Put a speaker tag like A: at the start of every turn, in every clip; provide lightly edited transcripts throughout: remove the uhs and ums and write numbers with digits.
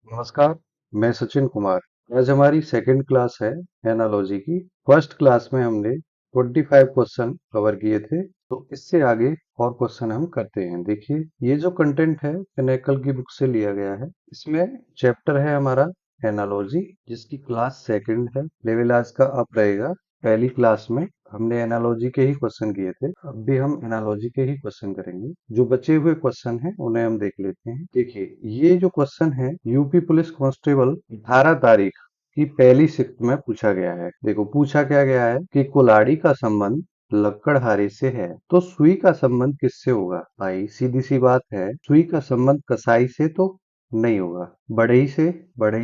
A: नमस्कार, मैं सचिन कुमार। आज हमारी सेकंड क्लास है एनालॉजी की। फर्स्ट क्लास में हमने 25 क्वेश्चन कवर किए थे, तो इससे आगे और क्वेश्चन हम करते हैं। देखिए, ये जो कंटेंट है पिनेकल की बुक से लिया गया है। इसमें चैप्टर है हमारा एनालॉजी, जिसकी क्लास सेकंड है। लेवल आज का अप रहेगा। पहली क्लास में हमने एनालॉजी के ही क्वेश्चन किए थे, अब भी हम एनालॉजी के ही क्वेश्चन करेंगे। जो बचे हुए क्वेश्चन हैं उन्हें हम देख लेते हैं। देखिए, ये जो क्वेश्चन है यूपी पुलिस कांस्टेबल 18 तारीख की पहली शिफ्ट में पूछा गया है। देखो, पूछा क्या गया है कि कुल्हाड़ी का संबंध लक्कड़हारे से है, तो सुई का संबंध किससे होगा? भाई सीधी सी बात है, सुई का संबंध कसाई से तो नहीं होगा। बढ़ई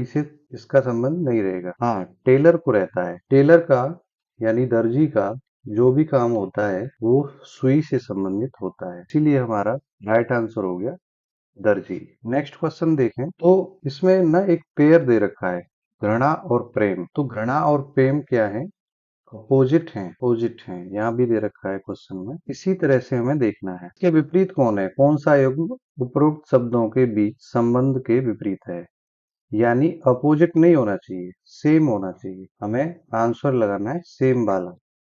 A: से इसका संबंध नहीं रहेगा। हाँ, टेलर को रहता है। टेलर का यानी दर्जी का जो भी काम होता है वो सुई से संबंधित होता है, इसीलिए हमारा राइट आंसर हो गया दर्जी। नेक्स्ट क्वेश्चन देखें तो इसमें ना एक पेयर दे रखा है, घृणा और प्रेम। तो घृणा और प्रेम क्या है? अपोजिट हैं, यहाँ भी दे रखा है क्वेश्चन में। इसी तरह से हमें देखना है इसके विपरीत कौन है, कौन सा युग्म उपरोक्त शब्दों के बीच संबंध के विपरीत है। यानी अपोजिट नहीं होना चाहिए, सेम होना चाहिए। हमें आंसर लगाना है सेम वाला,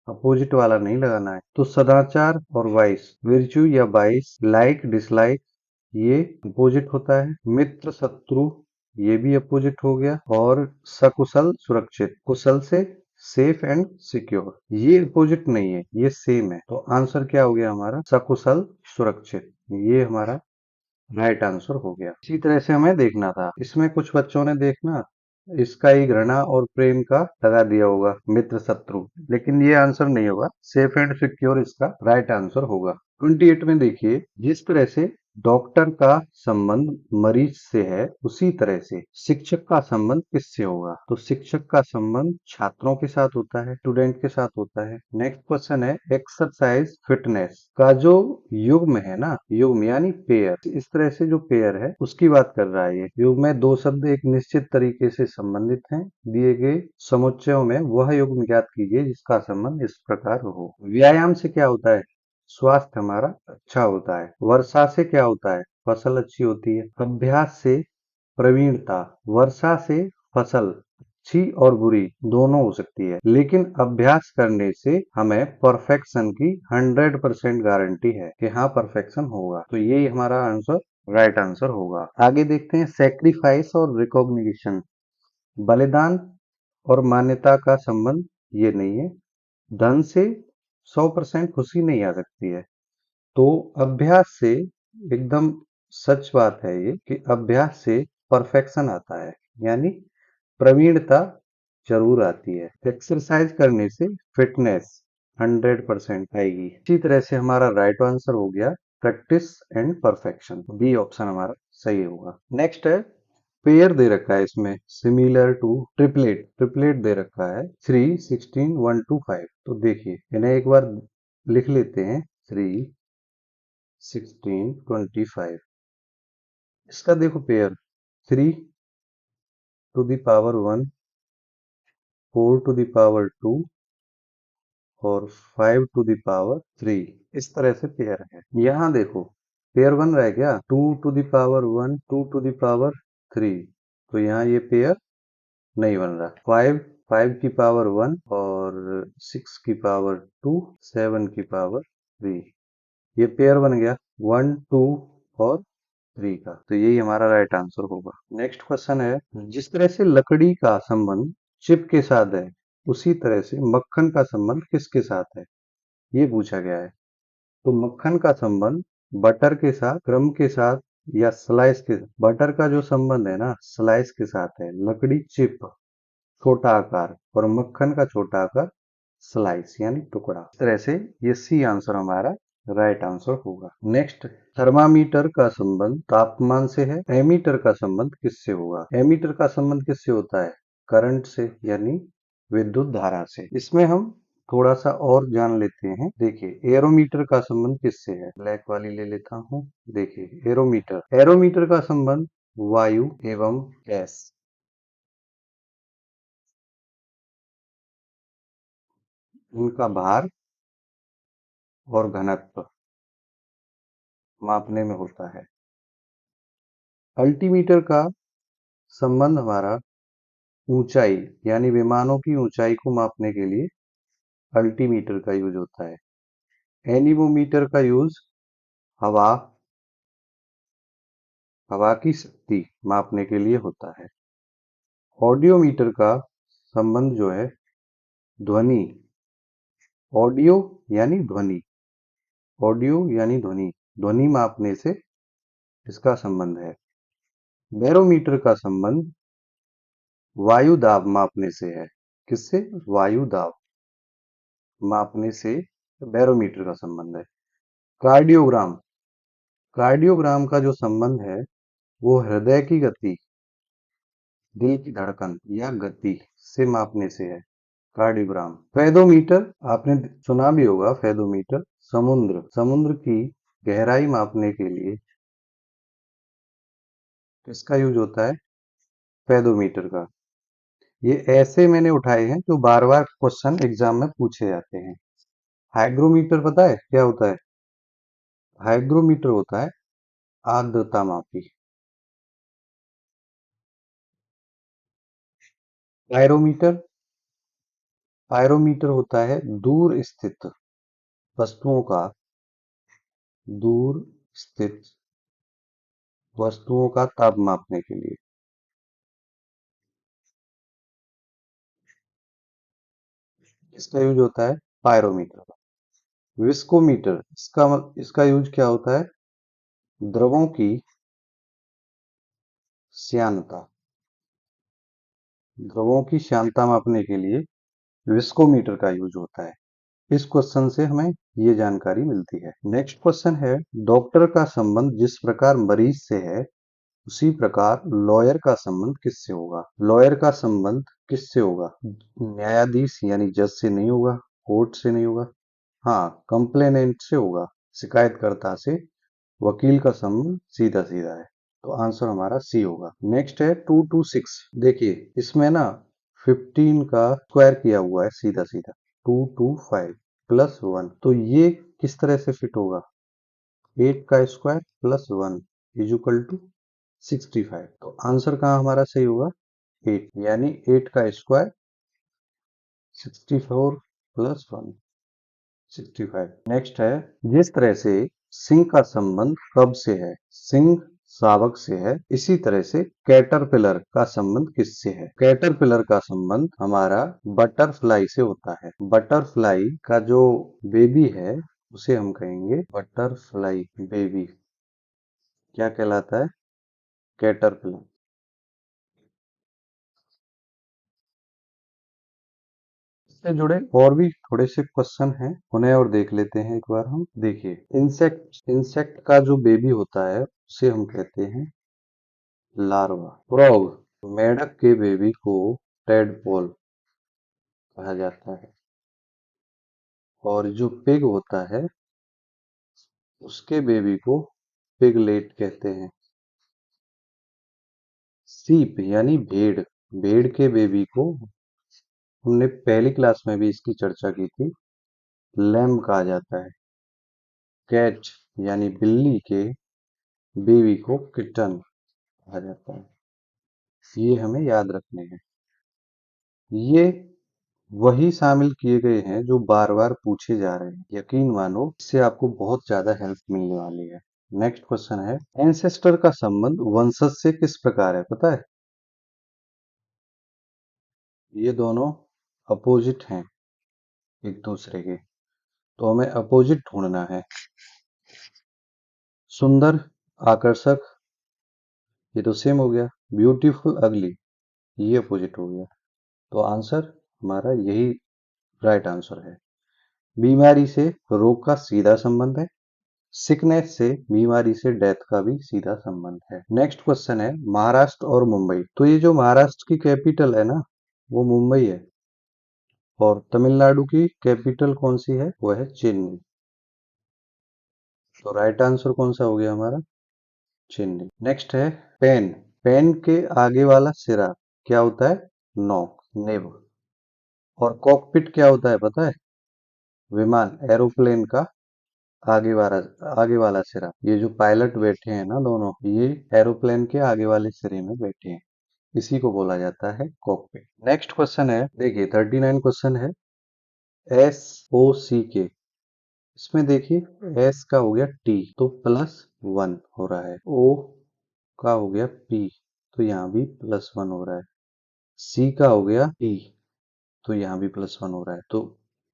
A: अपोजिट वाला नहीं लगाना है। तो सदाचार और वाइस, विर्च्यू या वाइस, लाइक डिसलाइक, ये अपोजिट होता है। मित्र शत्रु, ये भी अपोजिट हो गया। और सकुशल सुरक्षित, कुशल से सेफ एंड सिक्योर, ये अपोजिट नहीं है, ये सेम है। तो आंसर क्या हो गया हमारा? सकुशल सुरक्षित, ये हमारा राइट आंसर हो गया। इसी तरह से हमें देखना था, इसमें कुछ बच्चों ने देखना इसका ही घृणा और प्रेम का लगा दिया होगा, मित्र शत्रु, लेकिन ये आंसर नहीं होगा। सेफ एंड सिक्योर इसका राइट आंसर होगा। 28 में देखिए, जिस तरह से डॉक्टर का संबंध मरीज से है, उसी तरह से शिक्षक का संबंध किससे होगा? तो शिक्षक का संबंध छात्रों के साथ होता है, स्टूडेंट के साथ होता है। नेक्स्ट क्वेश्चन है एक्सरसाइज फिटनेस का जो युग्म है ना, युग्म यानी पेयर, इस तरह से जो पेयर है उसकी बात कर रहा है। ये युग्म में दो शब्द एक निश्चित तरीके से संबंधित हैं, दिए गए समुच्चयों में वह युग्म ज्ञात कीजिए जिसका संबंध इस प्रकार हो। व्यायाम से क्या होता है? स्वास्थ्य हमारा अच्छा होता है। वर्षा से क्या होता है? फसल अच्छी होती है। अभ्यास से प्रवीणता, वर्षा से फसल अच्छी और बुरी दोनों हो सकती है, लेकिन अभ्यास करने से हमें परफेक्शन की 100% गारंटी है कि हाँ परफेक्शन होगा। तो यही हमारा आंसर राइट आंसर होगा। आगे देखते हैं सेक्रीफाइस और रिकॉग्निशन, बलिदान और मान्यता का संबंध ये नहीं है। धन से 100% खुशी नहीं आ सकती है। तो अभ्यास से एकदम सच बात है ये कि अभ्यास से परफेक्शन आता है, यानी प्रवीणता जरूर आती है। एक्सरसाइज करने से फिटनेस 100% आएगी। इसी तरह से हमारा राइट आंसर हो गया practice and perfection, B option हमारा सही होगा। नेक्स्ट है पेयर दे रखा है इसमें, सिमिलर टू ट्रिपलेट, ट्रिपलेट दे रखा है 3 16 1 2 5। तो देखिए इन्हें एक बार लिख लेते हैं, 3 16 25। इसका देखो pair, 3 to the power 1, 4 to the power 2 और 5 टू द पावर 3। इस तरह से पेयर है। यहाँ देखो पेयर बन रहा है क्या? 2 to the power 1, 2 to the power 3, तो यहाँ ये पेयर नहीं बन रहा। 5, 5 की पावर 1 और 6 की पावर 2, 7 की पावर 3, ये पेयर बन गया 1 2 और 3 का। तो यही हमारा राइट आंसर होगा। नेक्स्ट क्वेश्चन है, जिस तरह से लकड़ी का संबंध चिप के साथ है, उसी तरह से मक्खन का संबंध किसके साथ है, ये पूछा गया है। तो मक्खन का संबंध बटर के साथ, क्रम के साथ या स्लाइस के साथ। बटर का जो संबंध है ना स्लाइस के साथ है, लकड़ी चिप छोटा आकार और मक्खन का छोटा आकार स्लाइस यानी टुकड़ा। इस तरह से ये सी आंसर हमारा राइट आंसर होगा। नेक्स्ट, थर्मामीटर का संबंध तापमान से है, एमीटर का संबंध किससे होगा? एमीटर का संबंध किससे होता है? करंट से यानी विद्युत धारा से। इसमें हम थोड़ा सा और जान लेते हैं। देखिए एरोमीटर का संबंध किससे है? ब्लैक वाली ले लेता हूँ। देखिए एरोमीटर, एरोमीटर का संबंध वायु एवं गैस, उनका भार और घनत्व मापने में होता है। अल्टीमीटर का संबंध हमारा ऊंचाई यानी विमानों की ऊंचाई को मापने के लिए अल्टीमीटर का यूज होता है। एनीमोमीटर का यूज हवा हवा की शक्ति मापने के लिए होता है। ऑडियोमीटर का संबंध जो है ध्वनि, ऑडियो यानी ध्वनि, ऑडियो यानी ध्वनि, ध्वनि मापने से इसका संबंध है। बैरोमीटर का संबंध वायु दाब मापने से है। किससे? वायु दाब मापने से बैरोमीटर का संबंध है। कार्डियोग्राम, कार्डियोग्राम का जो संबंध है वो हृदय की गति, दिल की धड़कन या गति से मापने से है। कार्डियोग्राम। फेदोमीटर आपने सुना भी होगा। फेदोमीटर समुद्र समुद्र की गहराई मापने के लिए किसका यूज होता है? फेदोमीटर का। ये ऐसे मैंने उठाए हैं जो बार बार क्वेश्चन एग्जाम में पूछे जाते हैं। हाइग्रोमीटर पता है क्या होता है? हाइग्रोमीटर होता है आर्द्रता मापी। पायरोमीटर, पायरोमीटर होता है दूर स्थित वस्तुओं का, दूर स्थित वस्तुओं का ताप मापने के लिए। इसका यूज होता है पायरोमीटर का। विस्कोमीटर, इसका यूज क्या होता है? द्रवों की श्यानता, द्रवों की श्यानता मापने के लिए विस्कोमीटर का यूज होता है। इस क्वेश्चन से हमें ये जानकारी मिलती है। नेक्स्ट क्वेश्चन है, डॉक्टर का संबंध जिस प्रकार मरीज से है उसी प्रकार लॉयर का संबंध किससे होगा? लॉयर का संबंध किससे होगा? न्यायाधीश यानी जज से नहीं होगा, कोर्ट से नहीं होगा, हाँ कंप्लेनेंट से होगा, शिकायतकर्ता से वकील का संबंध सीधा सीधा है। तो आंसर हमारा सी होगा। नेक्स्ट है 2 to 6। देखिए इसमें ना 15 का स्क्वायर किया हुआ है सीधा सीधा, 2 to 5 +1, तो ये किस तरह से फिट होगा? 8 का स्क्वायर +1 इज इक्वल टू 65। तो आंसर कहाँ हमारा सही होगा? 8, यानी 8 का स्क्वायर 64 +1 65। नेक्स्ट है, जिस तरह से सिंह का संबंध कब से है? सिंह शावक से है, इसी तरह से कैटरपिलर का संबंध किससे है? कैटरपिलर का संबंध हमारा बटरफ्लाई से होता है। बटरफ्लाई का जो बेबी है उसे हम कहेंगे बटरफ्लाई बेबी। क्या कहलाता है? कैटरपिलर। इससे जुड़े और भी थोड़े से क्वेश्चन हैं, उन्हें और देख लेते हैं एक बार हम। देखिए इंसेक्ट का जो बेबी होता है उसे हम कहते हैं लार्वा। फ्रॉग, मेढक के बेबी को टेडपोल कहा जाता है। और जो पिग होता है उसके बेबी को पिगलेट कहते हैं। सीप यानी भेड़, भेड़ के बेबी को हमने पहली क्लास में भी इसकी चर्चा की थी, लैम कहा जाता है। कैट यानी बिल्ली के बेबी को किटन कहा जाता है। ये हमें याद रखने हैं। ये वही शामिल किए गए हैं जो बार बार पूछे जा रहे हैं। यकीन मानो इससे आपको बहुत ज्यादा हेल्प मिलने वाली है। नेक्स्ट क्वेश्चन है, एंसेस्टर का संबंध वंशज से किस प्रकार है? पता है? ये दोनों अपोजिट हैं एक दूसरे के, तो हमें अपोजिट ढूंढना है। सुंदर, आकर्षक, ये तो सेम हो गया। ब्यूटीफुल, अगली, ये अपोजिट हो गया। तो आंसर हमारा यही राइट आंसर है। बीमारी से रोग का सीधा संबंध है। सिकनेस से, बीमारी से डेथ का भी सीधा संबंध है। नेक्स्ट क्वेश्चन है, महाराष्ट्र और मुंबई। तो ये जो महाराष्ट्र की कैपिटल है ना वो मुंबई है, और तमिलनाडु की कैपिटल कौन सी है? वो है चेन्नई। तो राइट आंसर कौन सा हो गया हमारा? चेन्नई। नेक्स्ट है पेन। पेन के आगे वाला सिरा क्या होता है? नोक, नेब। और कॉकपिट क्या होता है पता है? विमान, एरोप्लेन का आगे वाला सिरा। ये जो पायलट बैठे हैं ना दोनों, ये एरोप्लेन के आगे वाले सिरे में बैठे हैं। इसी को बोला जाता है कॉकपिट। नेक्स्ट क्वेश्चन है, देखिए 39 क्वेश्चन है, एस ओ सी के। इसमें देखिए एस का हो गया टी तो +1 हो रहा है, ओ का हो गया पी तो यहाँ भी +1 हो रहा है, सी का हो गया टी तो यहाँ भी +1 हो रहा है। तो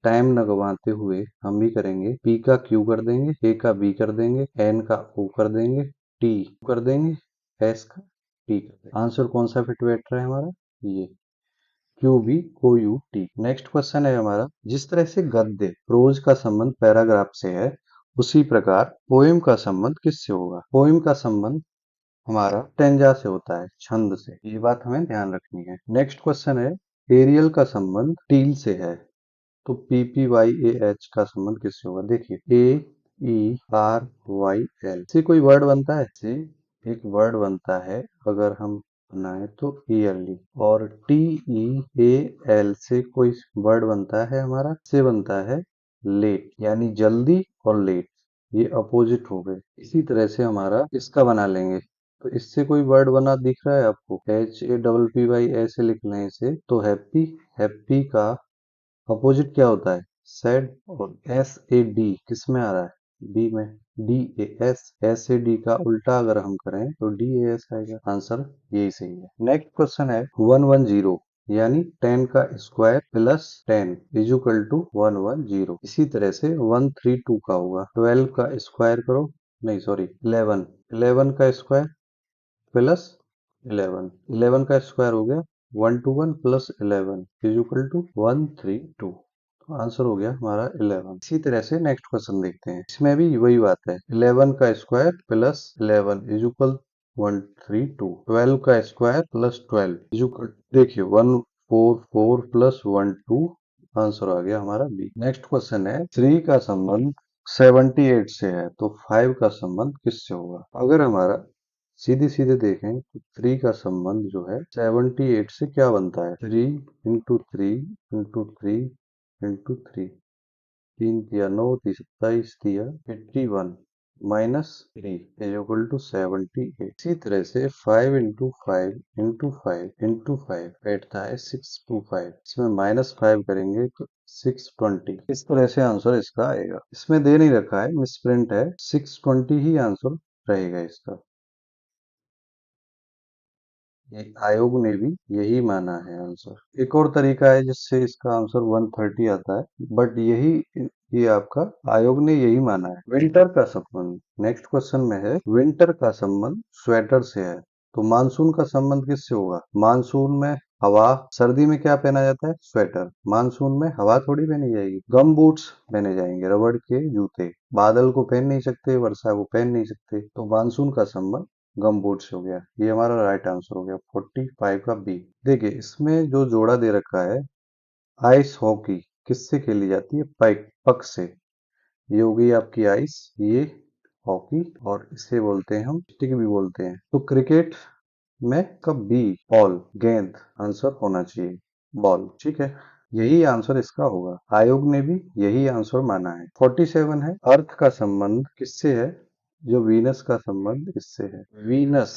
A: टाइम न गवाते हुए हम भी करेंगे, पी का क्यू कर देंगे, ए का बी कर देंगे, एन का ओ कर देंगे, टी कर देंगे, एस का टी कर देंगे। आंसर कौन सा फिट बैठ रहा है हमारा, ये Q B O U T. Next question है हमारा, जिस तरह से गद्य प्रोज का संबंध पैराग्राफ से है, उसी प्रकार पोएम का संबंध किससे होगा। पोएम का संबंध हमारा टेंजा से होता है, छंद से, ये बात हमें ध्यान रखनी है। नेक्स्ट क्वेश्चन है, एरियल का संबंध टील से है, तो P P Y A H का संबंध किससे होगा। देखिए A E R Y L से कोई वर्ड बनता है, से एक वर्ड बनता है अगर हम बनाए तो ईयरली, और टी ई ए एल से कोई वर्ड बनता है हमारा, से बनता है लेट, यानी जल्दी और लेट, ये अपोजिट हो गए। इसी तरह से हमारा इसका बना लेंगे, तो इससे कोई वर्ड बना दिख रहा है आपको, H A double P Y ऐसे लिख लें इसे, तो हैप्पी, हैप्पी का अपोजिट क्या होता है, सैड, और एस ए डी किस में आ रहा है, बी में, D A S, S A D का उल्टा अगर हम करें तो डी ए एस आएगा। आंसर यही सही है। नेक्स्ट क्वेश्चन है 110, यानी 10 का square plus 10 is equal to 110। इसी तरह से 132 का होगा, 12 का स्क्वायर करो, नहीं सॉरी 11, 11 का स्क्वायर प्लस 11, 11 का स्क्वायर हो गया 121 प्लस 11 इज इक्वल टू 132। तो आंसर हो गया हमारा 11। इसी तरह से नेक्स्ट क्वेश्चन देखते हैं, इसमें भी वही बात है, 11 का स्क्वायर प्लस 11 इज इक्वल 132, 12 का स्क्वायर प्लस 12 इज इक्वल, देखिए 144 प्लस 12, आंसर आ गया हमारा बी। नेक्स्ट क्वेश्चन है, 3 का संबंध 78 से है, तो 5 का संबंध किससे होगा। अगर हमारा सीधे सीधे देखें तो 3 का संबंध जो है 78 से क्या बनता है, 3 × 3 × 3 × 3, 3 × 9 = 27, 81 -3 इज इक्वल टू 78। इसी तरह से 5 × 5 × 5 × 5 बैठता है 625, इसमें -5 करेंगे तो 620। इस तरह से आंसर इसका आएगा। इसमें दे नहीं रखा है, मिसप्रिंट है, 620 ही आंसर रहेगा इसका। ये आयोग ने भी यही माना है आंसर। एक और तरीका है जिससे इसका आंसर 130 आता है, बट यही, ये आपका आयोग ने यही माना है। विंटर का संबंध नेक्स्ट क्वेश्चन में है, विंटर का संबंध स्वेटर से है, तो मानसून का संबंध किससे होगा। मानसून में हवा, सर्दी में क्या पहना जाता है, स्वेटर, मानसून में हवा थोड़ी पहनी जाएगी, गम बूट्स पहने जाएंगे, रबड़ के जूते, बादल को पहन नहीं सकते, वर्षा को पहन नहीं सकते, तो मानसून का संबंध गम बूट से हो गया। ये हमारा राइट आंसर हो गया 45 का बी। देखिए इसमें जो जोड़ा दे रखा है, आइस हॉकी किससे खेली जाती है, पाइक, पक से, ये हो गई आपकी आइस, ये हॉकी, और इसे बोलते हैं हम स्टिक भी बोलते हैं। तो क्रिकेट में का बी, बॉल, गेंद आंसर होना चाहिए, बॉल, ठीक है, यही आंसर इसका होगा। आयोग ने भी यही आंसर माना है। 47 है, अर्थ का संबंध किससे है, जो वीनस का संबंध इससे है। वीनस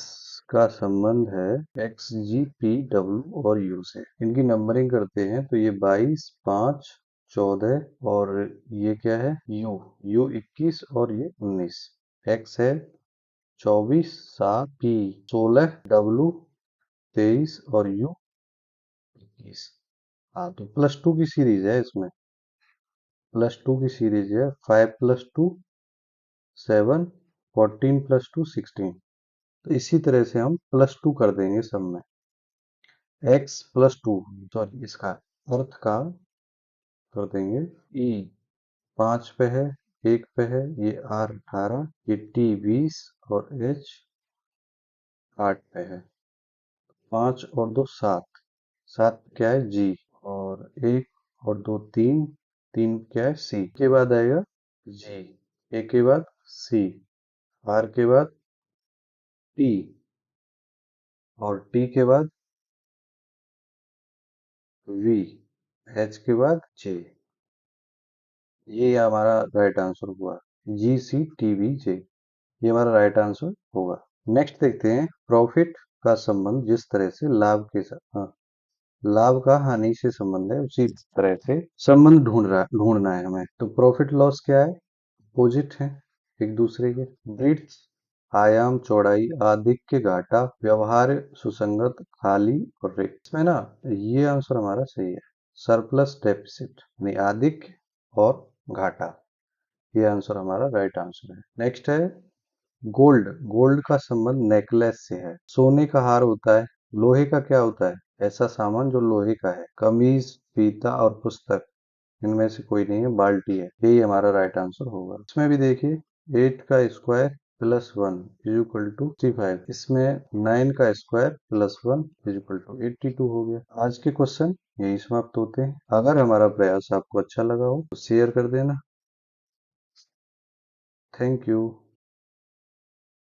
A: का संबंध है एक्स जी पी डब्ल्यू और यू से। इनकी नंबरिंग करते हैं तो ये 22, 5, 14, और ये क्या है, यू, यू 21 और ये 19, एक्स है 24, 7, पी 16, डब्ल्यू 23 और यू 21। हाँ तो +2 की सीरीज है इसमें, +2 की सीरीज है, 5 + 2 7, 14 + 2 16। तो इसी तरह से हम +2 कर देंगे सब में, x +2, सॉरी इसका अर्थ का कर देंगे, e 5 पे है, 1 पे है, ये r 18, ये t 20 और h 8 पे है, 5 और 2 7, 7 क्या है g, और 1 और 2 3, 3 क्या है c, के बाद आएगा g, a के बाद c, r के बाद t, और t के बाद v, h के बाद j, ये हमारा राइट आंसर हुआ, GCTVJ, ये हमारा राइट आंसर होगा। नेक्स्ट देखते हैं, प्रॉफिट का संबंध जिस तरह से लाभ का हानि से संबंध है उसी तरह से संबंध ढूंढना है हमें। तो प्रॉफिट लॉस क्या है? अपोजिट है एक दूसरे के। ब्रीड्थ आयाम चौड़ाई आधिक्य घाटा व्यवहार सुसंगत खाली और रिक्त। इसमें ना ये आंसर हमारा सही है, सरप्लस डेफिसिट यानी आधिक्य और घाटा। ये आंसर हमारा राइट आंसर है। नेक्स्ट है गोल्ड। गोल्ड का संबंध नेकलेस से है। सोने का हार होता है। लोहे का क्या होता है? ऐसा सामान जो लोहे का है। कमीज फीता और पुस्तक इनमें से कोई नहीं है, बाल्टी है। यही हमारा राइट आंसर होगा। इसमें भी देखिए 8 का square plus 1 is equal to 65। इसमें 9 का square plus 1 is equal to 82 हो गया। आज के क्वेश्चन यही समाप्त होते हैं। अगर हमारा प्रयास आपको अच्छा लगा हो तो शेयर कर देना। Thank you.